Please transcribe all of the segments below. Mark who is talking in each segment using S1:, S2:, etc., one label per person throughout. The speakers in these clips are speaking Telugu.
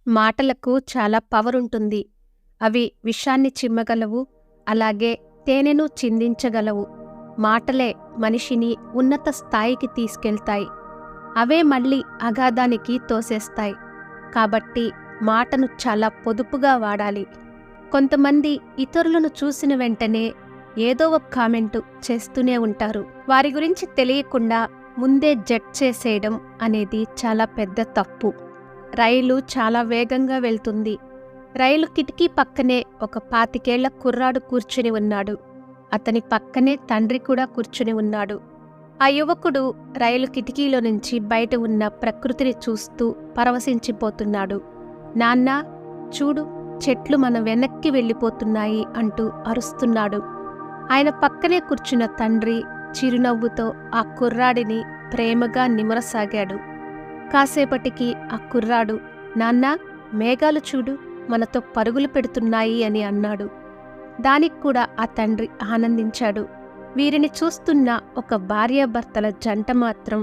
S1: మాటలకు చాలా పవర్ ఉంటుంది. అవి విషాన్ని చిమ్మగలవు, అలాగే తేనెను చిందించగలవు. మాటలే మనిషిని ఉన్నత స్థాయికి తీసుకెళ్తాయి. అవే మళ్ళీ అగాధానికి తోసేస్తాయి. కాబట్టి మాటను చాలా పొదుపుగా వాడాలి. కొంతమంది ఇతరులను చూసిన వెంటనే ఏదో ఒక కామెంటు చేస్తూనే ఉంటారు. వారి గురించి తెలియకుండా ముందే జడ్జ్ చేసేయడం అనేది చాలా పెద్ద తప్పు. రైలు చాలా వేగంగా వెళ్తుంది. రైలు కిటికీ పక్కనే ఒక 25 ఏళ్ల కుర్రాడు కూర్చుని ఉన్నాడు. అతని పక్కనే తండ్రి కూడా కూర్చుని ఉన్నాడు. ఆ యువకుడు రైలు కిటికీలో నుంచి బయట ఉన్న ప్రకృతిని చూస్తూ పరవశించిపోతున్నాడు. నాన్నా, చూడు, చెట్లు మన వెనక్కి వెళ్ళిపోతున్నాయి అంటూ అరుస్తున్నాడు. ఆయన పక్కనే కూర్చున్న తండ్రి చిరునవ్వుతో ఆ కుర్రాడిని ప్రేమగా నిమరసాగాడు. కాసేపటికి ఆ కుర్రాడు, నాన్నా, మేఘాలు చూడు, మనతో పరుగులు పెడుతున్నాయి అని అన్నాడు. దానికి కూడా ఆ తండ్రి ఆనందించాడు. వీరిని చూస్తున్న ఒక భార్యాభర్తల జంట మాత్రం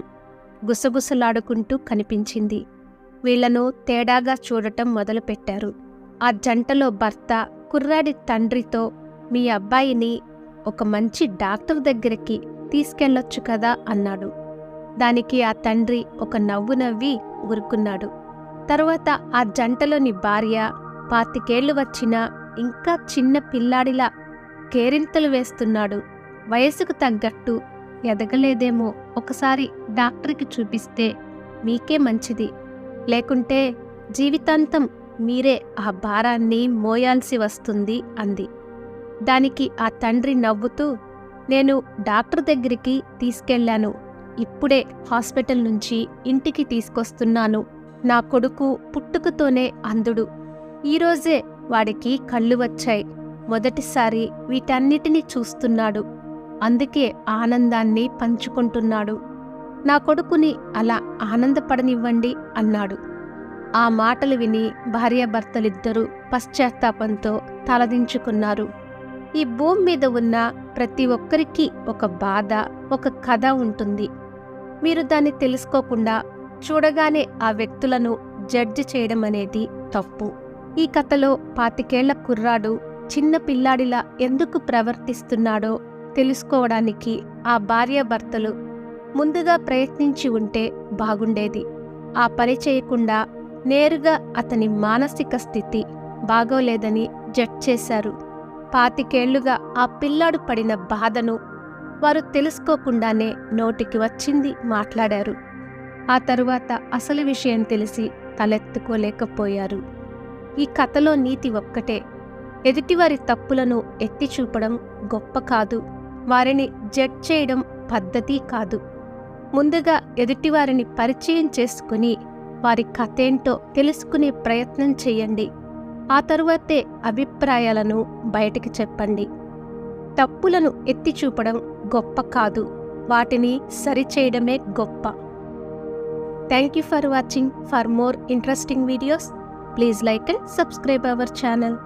S1: గుసగుసలాడుకుంటూ కనిపించింది. వీళ్లను తేడాగా చూడటం మొదలుపెట్టారు. ఆ జంటలో భర్త కుర్రాడి తండ్రితో, మీ అబ్బాయిని ఒక మంచి డాక్టర్ దగ్గరికి తీసుకెళ్లొచ్చు కదా అన్నాడు. దానికి ఆ తండ్రి ఒక నవ్వు నవ్వి ఊరుకున్నాడు. తరువాత ఆ జంటలోని భార్య 25 ఏళ్లు వచ్చినా ఇంకా చిన్న పిల్లాడిలా కేరింతలు వేస్తున్నాడు. వయసుకు తగ్గట్టు ఎదగలేదేమో, ఒకసారి డాక్టర్కి చూపిస్తే మీకే మంచిది, లేకుంటే జీవితాంతం మీరే ఆ భారాన్ని మోయాల్సి వస్తుంది అంది. దానికి ఆ తండ్రి నవ్వుతూ, నేను డాక్టర్ దగ్గరికి తీసుకెళ్లాను, ఇప్పుడే హాస్పిటల్ నుంచి ఇంటికి తీసుకొస్తున్నాను. నా కొడుకు పుట్టుకతోనే అంధుడు. ఈరోజే వాడికి కళ్ళు వచ్చాయి. మొదటిసారి వీటన్నిటినీ చూస్తున్నాడు. అందుకే ఆనందాన్ని పంచుకుంటున్నాడు. నా కొడుకుని అలా ఆనందపడనివ్వండి అన్నాడు. ఆ మాటలు విని భార్యాభర్తలిద్దరూ పశ్చాత్తాపంతో తలదించుకున్నారు. ఈ భూమి మీద ఉన్న ప్రతి ఒక్కరికి ఒక బాధ, ఒక కథ ఉంటుంది. మీరు దాన్ని తెలుసుకోకుండా చూడగానే ఆ వ్యక్తులను జడ్జి చేయడం అనేది తప్పు. ఈ కథలో 25 ఏళ్ల కుర్రాడు చిన్న పిల్లాడిలా ఎందుకు ప్రవర్తిస్తున్నాడో తెలుసుకోవడానికి ఆ భార్యాభర్తలు ముందుగా ప్రయత్నించి ఉంటే బాగుండేది. ఆ పని చేయకుండా నేరుగా అతని మానసిక స్థితి బాగోలేదని జడ్జ్ చేశారు. 25 ఏళ్లుగా ఆ పిల్లాడు పడిన బాధను వారు తెలుసుకోకుండానే నోటికి వచ్చింది మాట్లాడారు. ఆ తరువాత అసలు విషయం తెలిసి తలెత్తుకోలేకపోయారు. ఈ కథలో నీతి ఒక్కటే: ఎదుటివారి తప్పులను ఎత్తి చూపడం గొప్ప కాదు, వారిని జడ్జ్ చేయడం పద్ధతి కాదు. ముందుగా ఎదుటివారిని పరిచయం చేసుకుని వారి కథేంటో తెలుసుకునే ప్రయత్నం చేయండి. ఆ తరువాతే అభిప్రాయాలను బయటికి చెప్పండి. తప్పులను ఎత్తి చూపడం గొప్ప కాదు, వాటిని సరిచేయడమే గొప్ప. Thank you for watching. For more interesting videos, please like and subscribe our channel.